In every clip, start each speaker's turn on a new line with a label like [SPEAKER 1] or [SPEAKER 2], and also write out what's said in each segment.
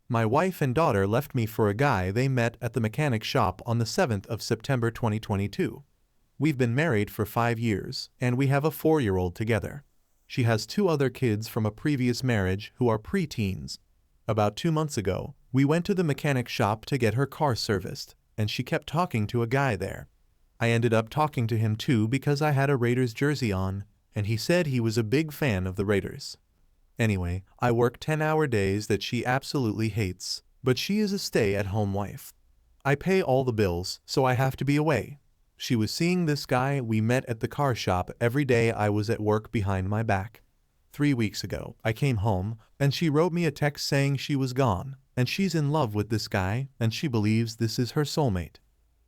[SPEAKER 1] My wife and daughter left me for a guy they met at the mechanic shop on the 7th of September 2022. We've been married for 5 years, and we have a 4-year-old together. She has 2 other kids from a previous marriage who are pre-teens. About 2 months ago, we went to the mechanic shop to get her car serviced, and she kept talking to a guy there. I ended up talking to him too because I had a Raiders jersey on, and he said he was a big fan of the Raiders. Anyway, I work 10-hour days that she absolutely hates, but she is a stay-at-home wife. I pay all the bills, so I have to be away. She was seeing this guy we met at the car shop every day I was at work behind my back. 3 weeks ago, I came home, and she wrote me a text saying she was gone, and she's in love with this guy, and she believes this is her soulmate.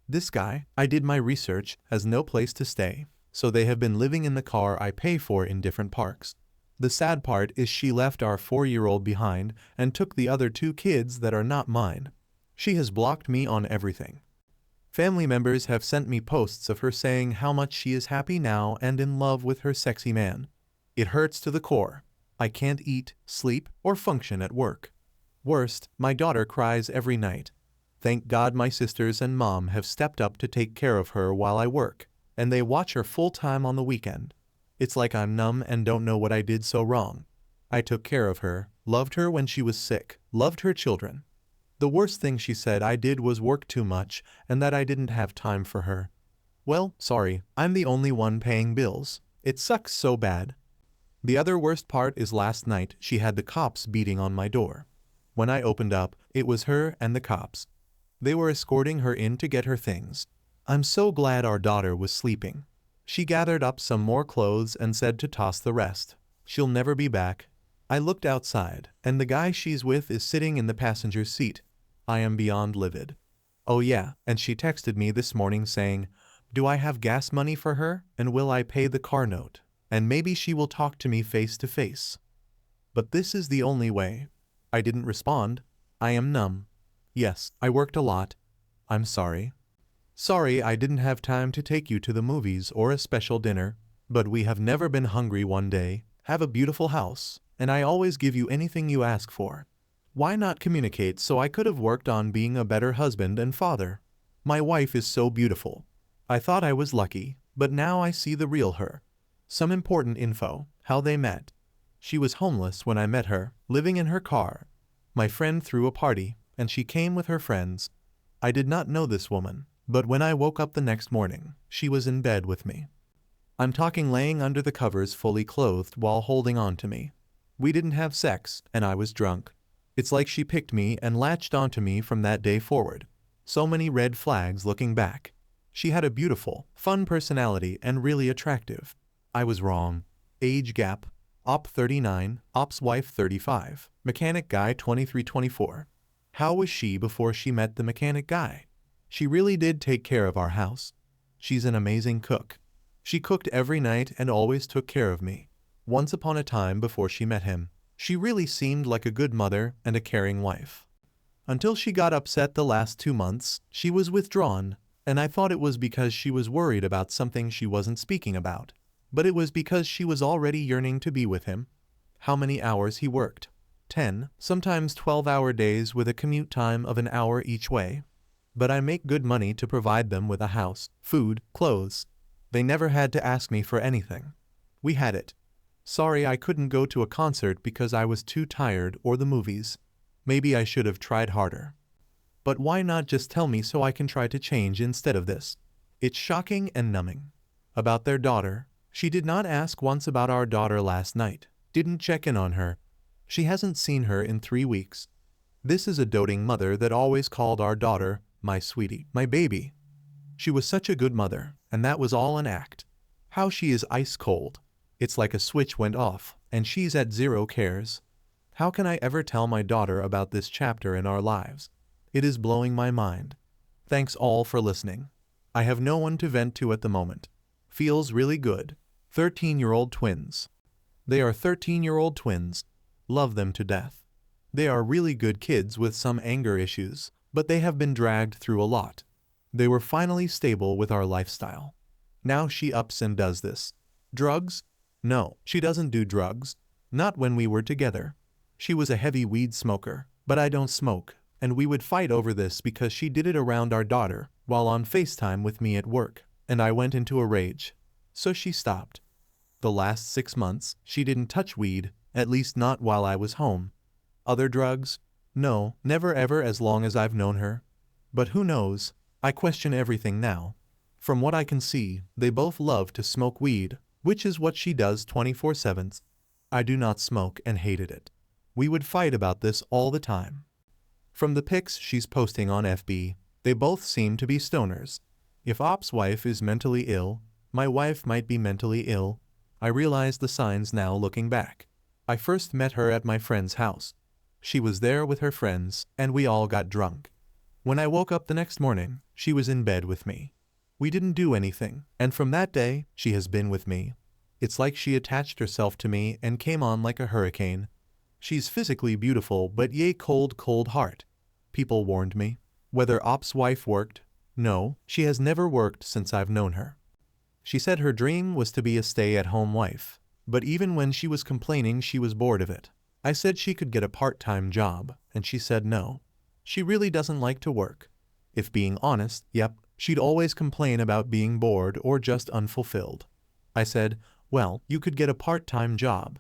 [SPEAKER 1] This guy, I did my research, has no place to stay, so they have been living in the car I pay for in different parks. The sad part is she left our 4-year-old behind and took the other 2 kids that are not mine. She has blocked me on everything. Family members have sent me posts of her saying how much she is happy now and in love with her sexy man. It hurts to the core. I can't eat, sleep, or function at work. Worst, my daughter cries every night. Thank God my sisters and mom have stepped up to take care of her while I work, and they watch her full-time on the weekend. It's like I'm numb and don't know what I did so wrong. I took care of her, loved her when she was sick, loved her children. The worst thing she said I did was work too much and that I didn't have time for her. Well, sorry, I'm the only one paying bills. It sucks so bad. The other worst part is last night she had the cops beating on my door. When I opened up, it was her and the cops. They were escorting her in to get her things. I'm so glad our daughter was sleeping. She gathered up some more clothes and said to toss the rest. She'll never be back. I looked outside, and the guy she's with is sitting in the passenger seat. I am beyond livid. Oh yeah, and she texted me this morning saying, "Do I have gas money for her, and will I pay the car note? And maybe she will talk to me face to face." But this is the only way. I didn't respond. I am numb. Yes, I worked a lot. I'm sorry. Sorry I didn't have time to take you to the movies or a special dinner, but we have never been hungry one day, have a beautiful house, and I always give you anything you ask for. Why not communicate so I could have worked on being a better husband and father? My wife is so beautiful. I thought I was lucky, but now I see the real her. Some important info, how they met. She was homeless when I met her, living in her car. My friend threw a party, and she came with her friends. I did not know this woman, but when I woke up the next morning, she was in bed with me. I'm talking laying under the covers fully clothed while holding on to me. We didn't have sex, and I was drunk. It's like she picked me and latched onto me from that day forward. So many red flags looking back. She had a beautiful, fun personality and really attractive. I was wrong. Age gap. Op 39, Op's wife 35, mechanic guy 23-24. How was she before she met the mechanic guy? She really did take care of our house. She's an amazing cook. She cooked every night and always took care of me. Once upon a time before she met him, she really seemed like a good mother and a caring wife. Until she got upset the last 2 months, she was withdrawn, and I thought it was because she was worried about something she wasn't speaking about. But it was because she was already yearning to be with him. How many hours he worked? 10, sometimes 12-hour days with a commute time of an hour each way. But I make good money to provide them with a house, food, clothes. They never had to ask me for anything. We had it. Sorry I couldn't go to a concert because I was too tired or the movies. Maybe I should have tried harder. But why not just tell me so I can try to change instead of this? It's shocking and numbing. About their daughter. She did not ask once about our daughter last night. Didn't check in on her. She hasn't seen her in 3 weeks. This is a doting mother that always called our daughter, my sweetie, my baby. She was such a good mother, and that was all an act. How she is ice cold. It's like a switch went off, and she's at 0 cares. How can I ever tell my daughter about this chapter in our lives? It is blowing my mind. Thanks all for listening. I have no one to vent to at the moment. Feels really good. 13-year-old twins. They are 13-year-old twins. Love them to death. They are really good kids with some anger issues, but they have been dragged through a lot. They were finally stable with our lifestyle. Now she ups and does this. Drugs? No, she doesn't do drugs. Not when we were together. She was a heavy weed smoker, But I don't smoke, and we would fight over this because she did it around our daughter while on FaceTime with me at work, and I went into a rage. So she stopped. The last 6 months, she didn't touch weed, at least not while I was home. Other drugs? No, never ever as long as I've known her. But who knows? I question everything now. From what I can see, they both love to smoke weed, which is what she does 24/7. I do not smoke and hated it. We would fight about this all the time. From the pics she's posting on FB, they both seem to be stoners. If Op's wife is mentally ill, my wife might be mentally ill. I realize the signs now looking back. I first met her at my friend's house. She was there with her friends, and we all got drunk. When I woke up the next morning, she was in bed with me. We didn't do anything, and from that day, she has been with me. It's like she attached herself to me and came on like a hurricane. She's physically beautiful, but yay cold heart. People warned me. Whether Op's wife worked? No, she has never worked since I've known her. She said her dream was to be a stay-at-home wife, but even when she was complaining she was bored of it. I said she could get a part-time job, and she said no. She really doesn't like to work. If being honest, yep, she'd always complain about being bored or just unfulfilled. I said, well, you could get a part-time job.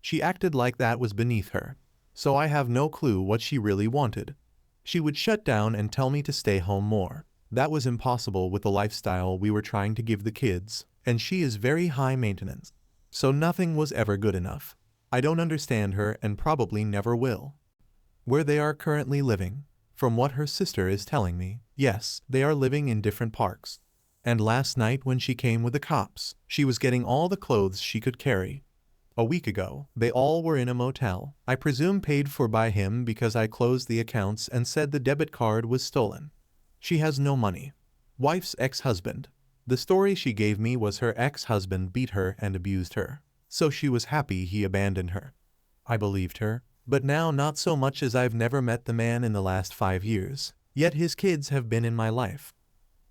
[SPEAKER 1] She acted like that was beneath her. So I have no clue what she really wanted. She would shut down and tell me to stay home more. That was impossible with the lifestyle we were trying to give the kids, and she is very high maintenance. So nothing was ever good enough. I don't understand her and probably never will. Where they are currently living, from what her sister is telling me, yes, they are living in different parks. And last night when she came with the cops, she was getting all the clothes she could carry. A week ago, they all were in a motel, I presume paid for by him because I closed the accounts and said the debit card was stolen. She has no money. Wife's ex-husband. The story she gave me was her ex-husband beat her and abused her, so she was happy he abandoned her. I believed her, but now not so much as I've never met the man in the last 5 years, yet his kids have been in my life.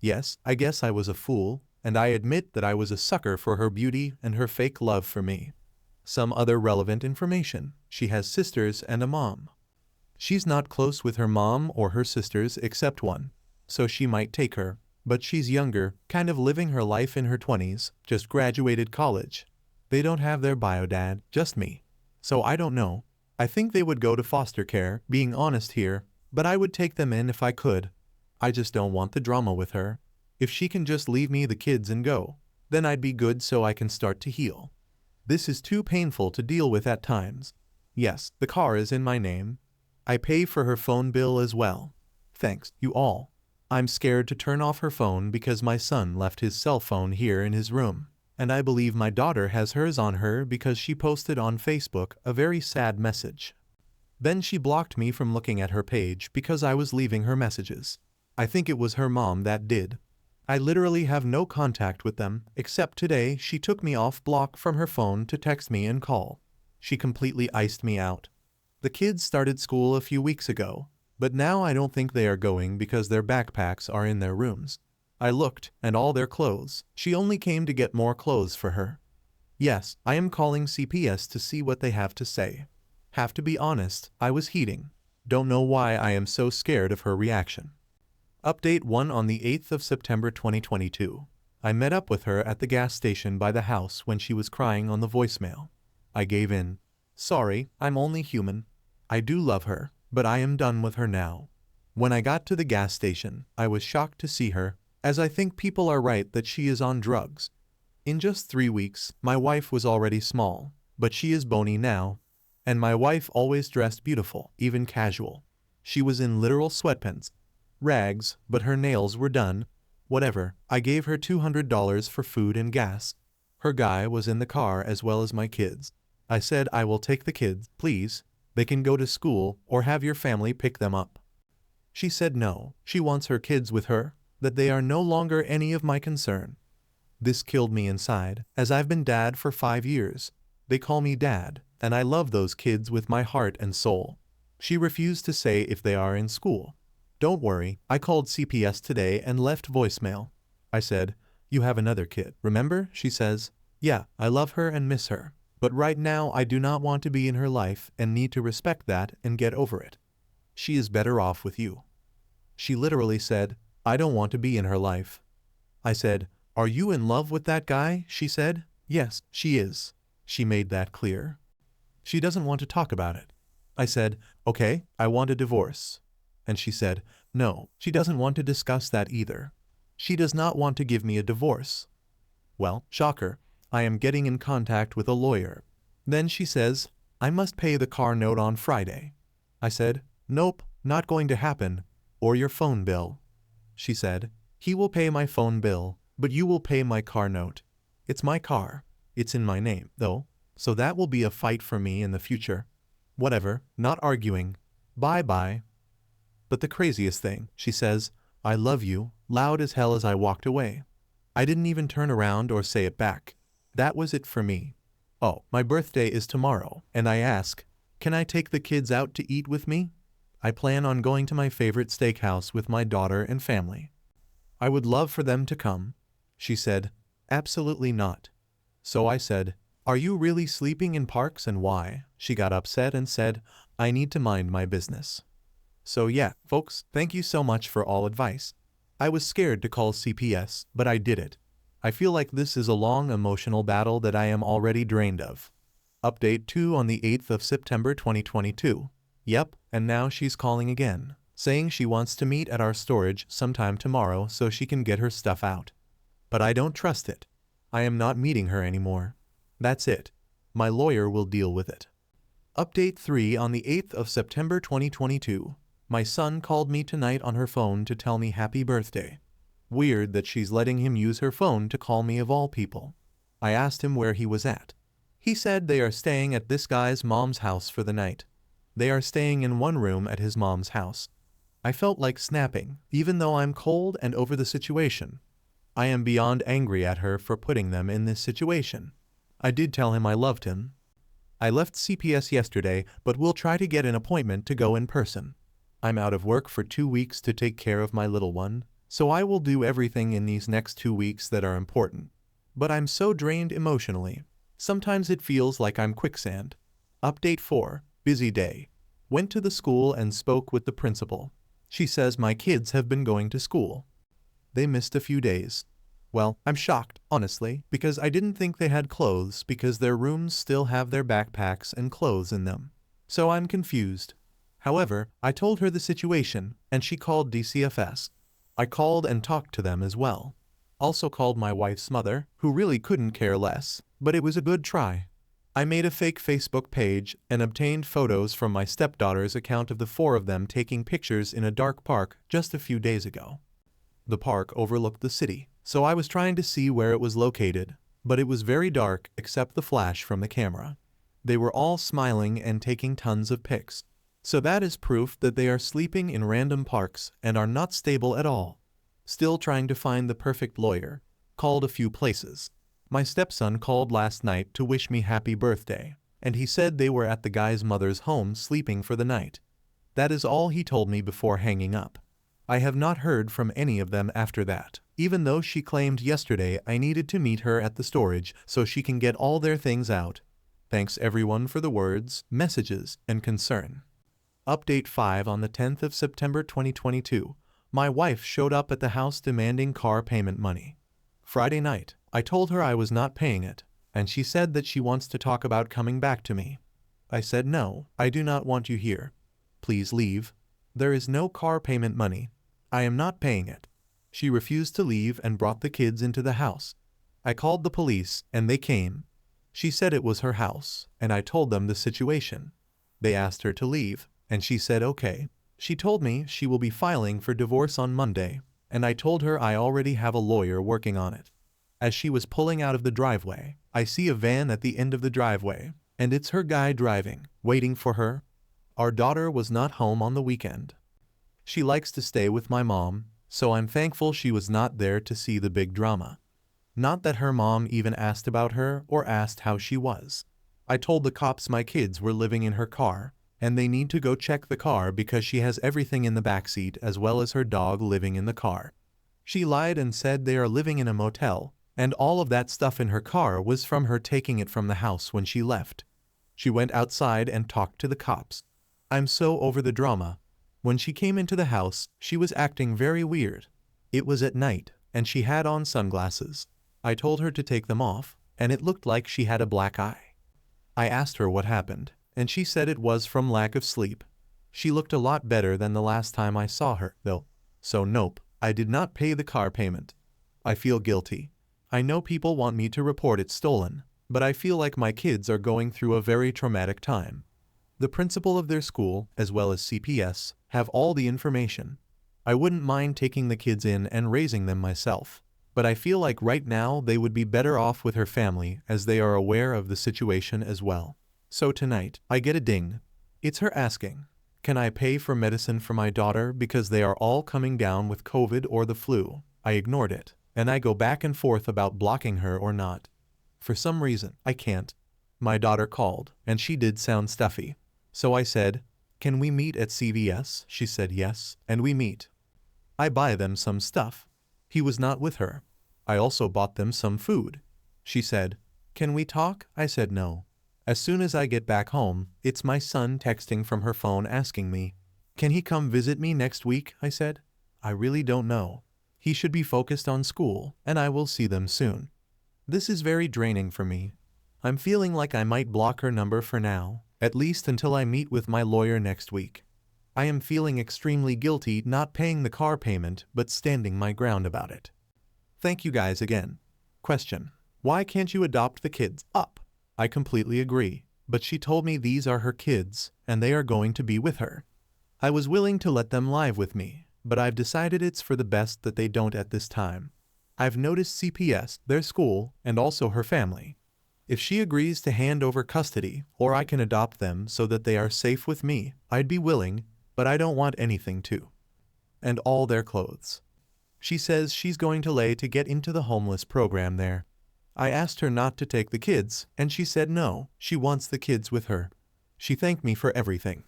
[SPEAKER 1] Yes, I guess I was a fool, and I admit that I was a sucker for her beauty and her fake love for me. Some other relevant information: she has sisters and a mom. She's not close with her mom or her sisters except one, so she might take her, but she's younger, kind of living her life in her 20s, just graduated college. They don't have their bio dad, just me. So I don't know. I think they would go to foster care, being honest here, but I would take them in if I could. I just don't want the drama with her. If she can just leave me the kids and go, then I'd be good so I can start to heal. This is too painful to deal with at times. Yes, the car is in my name. I pay for her phone bill as well. Thanks, you all. I'm scared to turn off her phone because my son left his cell phone here in his room, and I believe my daughter has hers on her because she posted on Facebook a very sad message. Then she blocked me from looking at her page because I was leaving her messages. I think it was her mom that did. I literally have no contact with them, except today she took me off block from her phone to text me and call. She completely iced me out. The kids started school a few weeks ago, but now I don't think they are going because their backpacks are in their rooms. I looked, and all their clothes. She only came to get more clothes for her. Yes, I am calling CPS to see what they have to say. Have to be honest, I was heating. Don't know why I am so scared of her reaction. Update 1 on the 8th of September 2022. I met up with her at the gas station by the house when she was crying on the voicemail. I gave in. Sorry, I'm only human. I do love her, but I am done with her now. When I got to the gas station, I was shocked to see her, as I think people are right that she is on drugs. In just 3 weeks, my wife was already small, but she is bony now. And my wife always dressed beautiful, even casual. She was in literal sweatpants. Rags, but her nails were done. Whatever, I gave her $200 for food and gas. Her guy was in the car as well as my kids. I said I will take the kids, please. They can go to school or have your family pick them up. She said no, she wants her kids with her, that they are no longer any of my concern. This killed me inside, as I've been dad for 5 years. They call me dad, and I love those kids with my heart and soul. She refused to say if they are in school. Don't worry, I called CPS today and left voicemail. I said, you have another kid, remember? She says, yeah, I love her and miss her, but right now I do not want to be in her life and need to respect that and get over it. She is better off with you. She literally said, I don't want to be in her life. I said, are you in love with that guy? She said, yes, she is. She made that clear. She doesn't want to talk about it. I said, okay, I want a divorce. And she said, no, she doesn't want to discuss that either. She does not want to give me a divorce. Well, shocker, I am getting in contact with a lawyer. Then she says, I must pay the car note on Friday. I said, nope, not going to happen, or your phone bill. She said, he will pay my phone bill, but you will pay my car note. It's my car. It's in my name, though, so that will be a fight for me in the future. Whatever, not arguing. Bye-bye. But the craziest thing, she says, I love you, loud as hell as I walked away. I didn't even turn around or say it back. That was it for me. Oh, my birthday is tomorrow, and I ask, can I take the kids out to eat with me? I plan on going to my favorite steakhouse with my daughter and family. I would love for them to come. She said, absolutely not. So I said, are you really sleeping in parks and why? She got upset and said, I need to mind my business. So yeah, folks, thank you so much for all advice. I was scared to call CPS, but I did it. I feel like this is a long emotional battle that I am already drained of. Update 2 on the 8th of September 2022. Yep, and now she's calling again, saying she wants to meet at our storage sometime tomorrow so she can get her stuff out. But I don't trust it. I am not meeting her anymore. That's it. My lawyer will deal with it. Update 3 on the 8th of September 2022. My son called me tonight on her phone to tell me happy birthday. Weird that she's letting him use her phone to call me of all people. I asked him where he was at. He said they are staying at this guy's mom's house for the night. They are staying in one room at his mom's house. I felt like snapping, even though I'm cold and over the situation. I am beyond angry at her for putting them in this situation. I did tell him I loved him. I left CPS yesterday, but we'll try to get an appointment to go in person. I'm out of work for 2 weeks to take care of my little one, so I will do everything in these next 2 weeks that are important. But I'm so drained emotionally. Sometimes it feels like I'm quicksand. Update 4. Busy day. Went to the school and spoke with the principal. She says my kids have been going to school. They missed a few days. Well, I'm shocked, honestly, because I didn't think they had clothes because their rooms still have their backpacks and clothes in them. So I'm confused. However, I told her the situation, and she called DCFS. I called and talked to them as well. Also called my wife's mother, who really couldn't care less, but it was a good try. I made a fake Facebook page and obtained photos from my stepdaughter's account of the 4 of them taking pictures in a dark park just a few days ago. The park overlooked the city, so I was trying to see where it was located, but it was very dark except the flash from the camera. They were all smiling and taking tons of pics. So that is proof that they are sleeping in random parks and are not stable at all. Still trying to find the perfect lawyer. Called a few places. My stepson called last night to wish me happy birthday, and he said they were at the guy's mother's home sleeping for the night. That is all he told me before hanging up. I have not heard from any of them after that, even though she claimed yesterday I needed to meet her at the storage so she can get all their things out. Thanks everyone for the words, messages, and concern. Update 5 on the 10th of September 2022. My wife showed up at the house demanding car payment money. Friday night, I told her I was not paying it, and she said that she wants to talk about coming back to me. I said no, I do not want you here. Please leave. There is no car payment money. I am not paying it. She refused to leave and brought the kids into the house. I called the police and they came. She said it was her house, and I told them the situation. They asked her to leave, and she said okay. She told me she will be filing for divorce on Monday, and I told her I already have a lawyer working on it. As she was pulling out of the driveway, I see a van at the end of the driveway, and it's her guy driving, waiting for her. Our daughter was not home on the weekend. She likes to stay with my mom, so I'm thankful she was not there to see the big drama. Not that her mom even asked about her or asked how she was. I told the cops my kids were living in her car, and they need to go check the car because she has everything in the backseat as well as her dog living in the car. She lied and said they are living in a motel, and all of that stuff in her car was from her taking it from the house when she left. She went outside and talked to the cops. I'm so over the drama. When she came into the house, she was acting very weird. It was at night, and she had on sunglasses. I told her to take them off, and it looked like she had a black eye. I asked her what happened, and she said it was from lack of sleep. She looked a lot better than the last time I saw her, though. So nope, I did not pay the car payment. I feel guilty. I know people want me to report it stolen, but I feel like my kids are going through a very traumatic time. The principal of their school, as well as CPS, have all the information. I wouldn't mind taking the kids in and raising them myself, but I feel like right now they would be better off with her family as they are aware of the situation as well. So tonight, I get a ding. It's her asking, can I pay for medicine for my daughter because they are all coming down with COVID or the flu? I ignored it, and I go back and forth about blocking her or not. For some reason, I can't. My daughter called, and she did sound stuffy. So I said, can we meet at CVS? She said yes, and we meet. I buy them some stuff. He was not with her. I also bought them some food. She said, can we talk? I said no. As soon as I get back home, it's my son texting from her phone asking me, can he come visit me next week? I said, I really don't know. He should be focused on school, and I will see them soon. This is very draining for me. I'm feeling like I might block her number for now, at least until I meet with my lawyer next week. I am feeling extremely guilty not paying the car payment but standing my ground about it. Thank you guys again. Question. Why can't you adopt the kids? Up. I completely agree, but she told me these are her kids, and they are going to be with her. I was willing to let them live with me, but I've decided it's for the best that they don't at this time. I've noticed CPS, their school, and also her family. If she agrees to hand over custody, or I can adopt them so that they are safe with me, I'd be willing, but I don't want anything to. And all their clothes. She says she's going to lay to get into the homeless program there. I asked her not to take the kids, and she said no, she wants the kids with her. She thanked me for everything.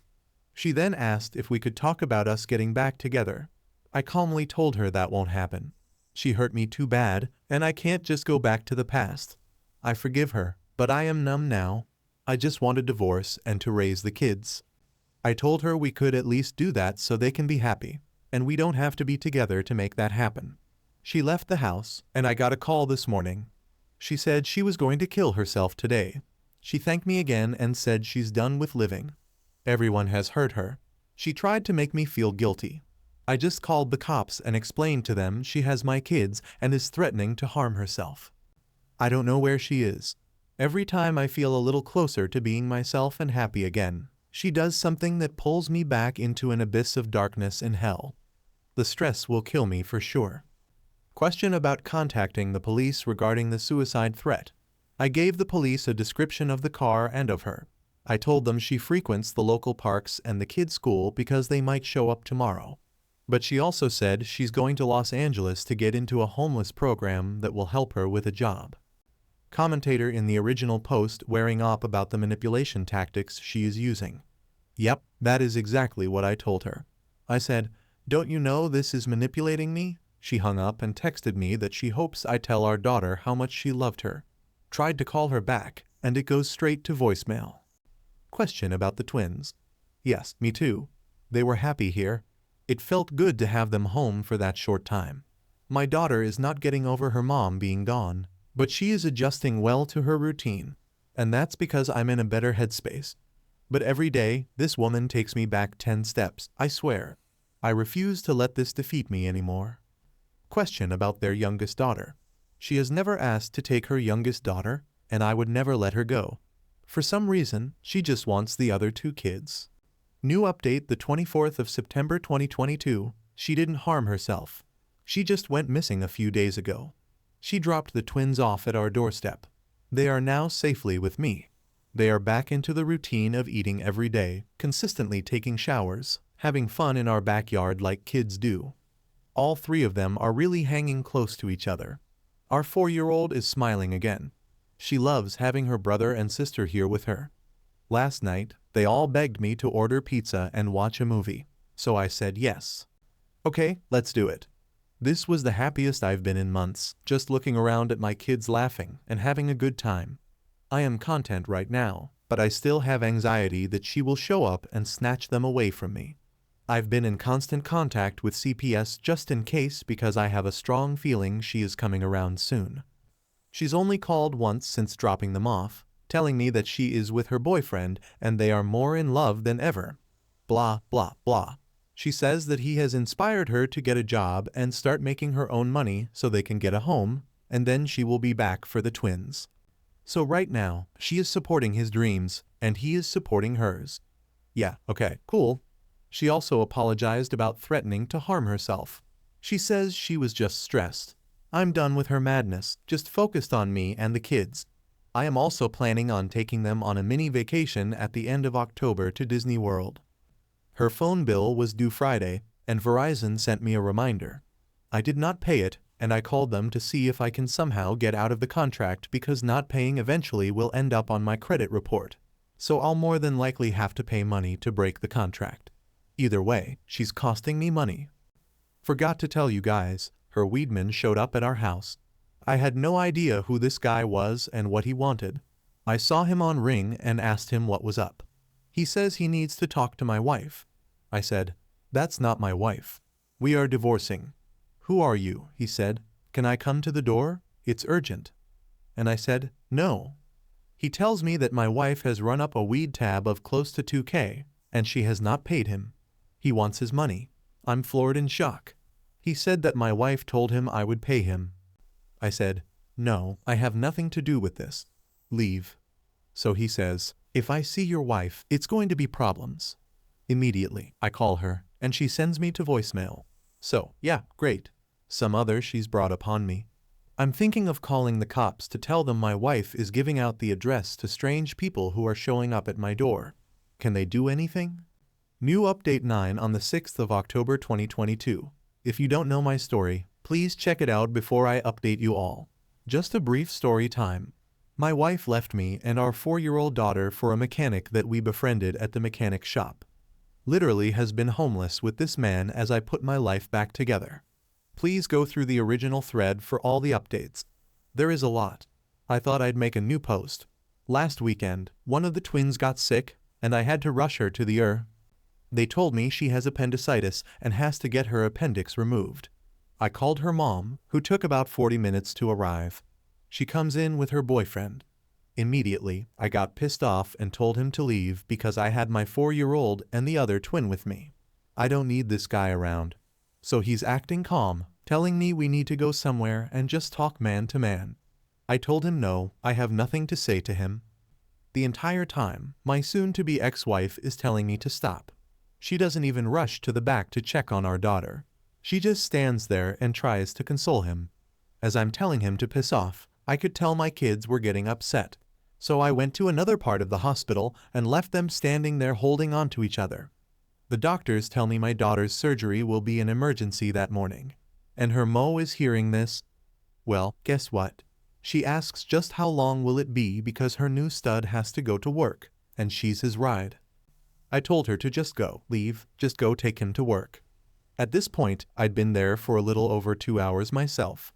[SPEAKER 1] She then asked if we could talk about us getting back together. I calmly told her that won't happen. She hurt me too bad, and I can't just go back to the past. I forgive her, but I am numb now. I just want a divorce and to raise the kids. I told her we could at least do that so they can be happy, and we don't have to be together to make that happen. She left the house, and I got a call this morning. She said she was going to kill herself today. She thanked me again and said she's done with living. Everyone has hurt her. She tried to make me feel guilty. I just called the cops and explained to them she has my kids and is threatening to harm herself. I don't know where she is. Every time I feel a little closer to being myself and happy again, she does something that pulls me back into an abyss of darkness and hell. The stress will kill me for sure. Question about contacting the police regarding the suicide threat. I gave the police a description of the car and of her. I told them she frequents the local parks and the kids' school because they might show up tomorrow. But she also said she's going to Los Angeles to get into a homeless program that will help her with a job. Commentator in the original post wearing up about the manipulation tactics she is using. Yep, that is exactly what I told her. I said, don't you know this is manipulating me? She hung up and texted me that she hopes I tell our daughter how much she loved her. Tried to call her back, and it goes straight to voicemail. Question about the twins. Yes, me too. They were happy here. It felt good to have them home for that short time. My daughter is not getting over her mom being gone, but she is adjusting well to her routine, and that's because I'm in a better headspace. But every day, this woman takes me back 10 steps, I swear. I refuse to let this defeat me anymore. Question about their youngest daughter. She has never asked to take her youngest daughter, and I would never let her go. For some reason, she just wants the other 2 kids. New update the 24th of September 2022, she didn't harm herself. She just went missing a few days ago. She dropped the twins off at our doorstep. They are now safely with me. They are back into the routine of eating every day, consistently taking showers, having fun in our backyard like kids do. All 3 of them are really hanging close to each other. Our 4-year-old is smiling again. She loves having her brother and sister here with her. Last night, they all begged me to order pizza and watch a movie, so I said yes. Okay, let's do it. This was the happiest I've been in months, just looking around at my kids laughing and having a good time. I am content right now, but I still have anxiety that she will show up and snatch them away from me. I've been in constant contact with CPS just in case because I have a strong feeling she is coming around soon. She's only called once since dropping them off, telling me that she is with her boyfriend and they are more in love than ever. Blah, blah, blah. She says that he has inspired her to get a job and start making her own money so they can get a home, and then she will be back for the twins. So right now, she is supporting his dreams, and he is supporting hers. Yeah, okay, cool. She also apologized about threatening to harm herself. She says she was just stressed. I'm done with her madness, just focused on me and the kids. I am also planning on taking them on a mini vacation at the end of October to Disney World. Her phone bill was due Friday, and Verizon sent me a reminder. I did not pay it, and I called them to see if I can somehow get out of the contract because not paying eventually will end up on my credit report. So I'll more than likely have to pay money to break the contract. Either way, she's costing me money. Forgot to tell you guys, her weedman showed up at our house. I had no idea who this guy was and what he wanted. I saw him on Ring and asked him what was up. He says he needs to talk to my wife. I said, "That's not my wife. We are divorcing." "Who are you?" he said. "Can I come to the door? It's urgent." And I said, "No." He tells me that my wife has run up a weed tab of close to 2K, and she has not paid him. He wants his money. I'm floored in shock. He said that my wife told him I would pay him. I said, "No, I have nothing to do with this. Leave." So he says, "If I see your wife, it's going to be problems." Immediately, I call her, and she sends me to voicemail. So, yeah, great. Some other she's brought upon me. I'm thinking of calling the cops to tell them my wife is giving out the address to strange people who are showing up at my door. Can they do anything? New update 9 on the 6th of October 2022. If you don't know my story, please check it out before I update you all. Just a brief story time. My wife left me and our 4-year-old daughter for a mechanic that we befriended at the mechanic shop. Literally has been homeless with this man as I put my life back together. Please go through the original thread for all the updates. There is a lot. I thought I'd make a new post. Last weekend, one of the twins got sick, and I had to rush her to the ER. They told me she has appendicitis and has to get her appendix removed. I called her mom, who took about 40 minutes to arrive. She comes in with her boyfriend. Immediately, I got pissed off and told him to leave because I had my 4-year-old and the other twin with me. I don't need this guy around. So he's acting calm, telling me we need to go somewhere and just talk man to man. I told him no, I have nothing to say to him. The entire time, my soon-to-be ex-wife is telling me to stop. She doesn't even rush to the back to check on our daughter. She just stands there and tries to console him. As I'm telling him to piss off, I could tell my kids were getting upset. So I went to another part of the hospital and left them standing there holding on to each other. The doctors tell me my daughter's surgery will be an emergency that morning. And her Mo is hearing this. Well, guess what? She asks just how long will it be because her new stud has to go to work, and she's his ride. I told her to just go, leave, just go take him to work. At this point, I'd been there for a little over 2 hours myself.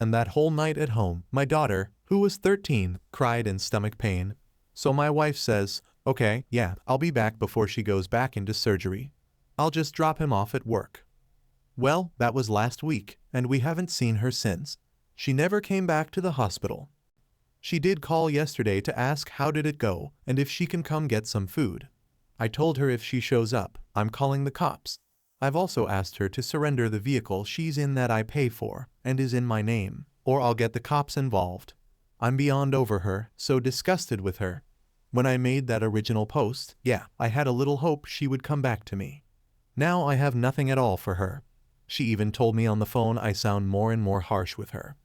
[SPEAKER 1] And that whole night at home, my daughter, who was 13, cried in stomach pain. So my wife says, "Okay, yeah, I'll be back before she goes back into surgery. I'll just drop him off at work." Well, that was last week, and we haven't seen her since. She never came back to the hospital. She did call yesterday to ask how did it go and if she can come get some food. I told her if she shows up, I'm calling the cops. I've also asked her to surrender the vehicle she's in that I pay for and is in my name, or I'll get the cops involved. I'm beyond over her, so disgusted with her. When I made that original post, yeah, I had a little hope she would come back to me. Now I have nothing at all for her. She even told me on the phone I sound more and more harsh with her.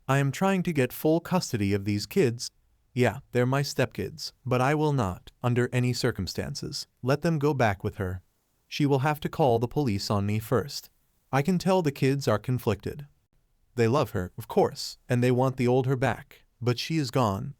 [SPEAKER 1] I am trying to get full custody of these kids. Yeah, they're my stepkids, but I will not, under any circumstances, let them go back with her. She will have to call the police on me first. I can tell the kids are conflicted. They love her, of course, and they want the older back, but she is gone.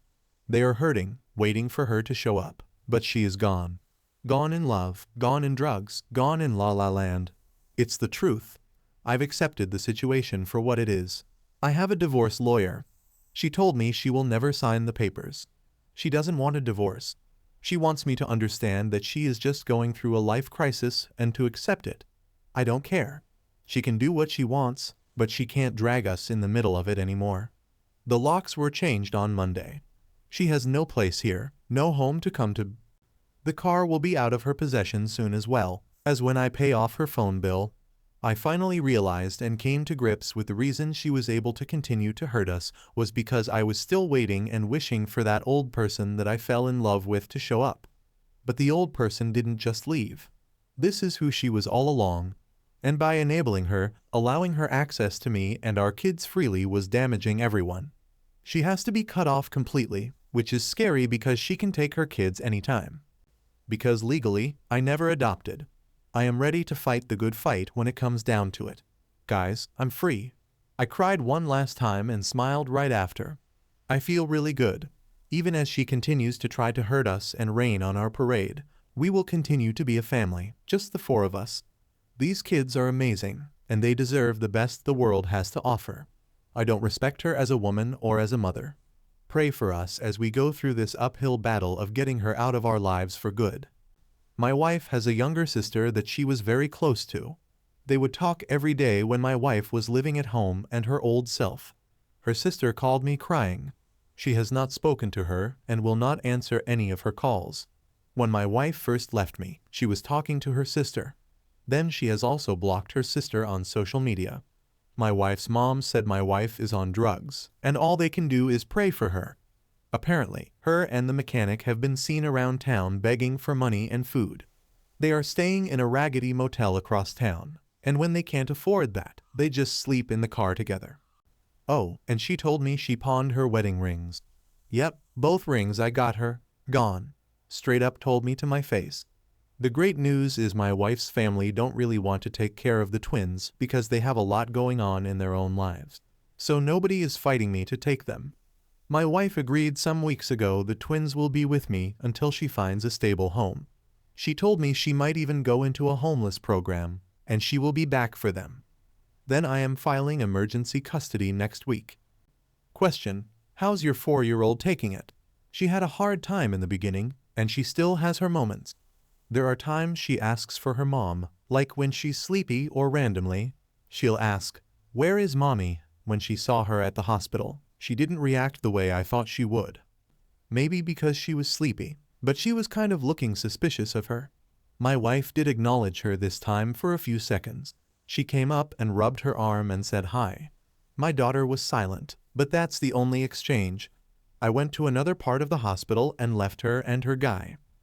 [SPEAKER 1] They are hurting, waiting for her to show up, but she is gone. Gone in love, gone in drugs, gone in La La Land. It's the truth. I've accepted the situation for what it is. I have a divorce lawyer. She told me she will never sign the papers. She doesn't want a divorce. She wants me to understand that she is just going through a life crisis and to accept it. I don't care. She can do what she wants, but she can't drag us in the middle of it anymore. The locks were changed on Monday. She has no place here, no home to come to. The car will be out of her possession soon as well, as when I pay off her phone bill. I finally realized and came to grips with the reason she was able to continue to hurt us was because I was still waiting and wishing for that old person that I fell in love with to show up. But the old person didn't just leave. This is who she was all along. And by enabling her, allowing her access to me and our kids freely was damaging everyone. She has to be cut off completely, which is scary because she can take her kids anytime. Because legally, I never adopted. I am ready to fight the good fight when it comes down to it. Guys, I'm free. I cried one last time and smiled right after. I feel really good. Even as she continues to try to hurt us and rain on our parade, we will continue to be a family, just the four of us. These kids are amazing, and they deserve the best the world has to offer. I don't respect her as a woman or as a mother. Pray for us as we go through this uphill battle of getting her out of our lives for good. My wife has a younger sister that she was very close to. They would talk every day when my wife was living at home and her old self. Her sister called me crying. She has not spoken to her and will not answer any of her calls. When my wife first left me, she was talking to her sister. Then she has also blocked her sister on social media. My wife's mom said my wife is on drugs, and all they can do is pray for her. Apparently, her and the mechanic have been seen around town begging for money and food. They are staying in a raggedy motel across town, and when they can't afford that, they just sleep in the car together. Oh, and she told me she pawned her wedding rings. Yep, both rings I got her, gone. Straight up told me to my face. The great news is my wife's family don't really want to take care of the twins because they have a lot going on in their own lives. So nobody is fighting me to take them. My wife agreed some weeks ago the twins will be with me until she finds a stable home. She told me she might even go into a homeless program, and she will be back for them. Then I am filing emergency custody next week. Question: how's your 4-year-old taking it? She had a hard time in the beginning, and she still has her moments. There are times she asks for her mom, like when she's sleepy or randomly. She'll ask, "Where is mommy?" When she saw her at the hospital, she didn't react the way I thought she would. Maybe because she was sleepy, but she was kind of looking suspicious of her. My wife did acknowledge her this time for a few seconds. She came up and rubbed her arm and said hi. My daughter was silent, but that's the only exchange. I went to another part of the hospital and left her and her guy.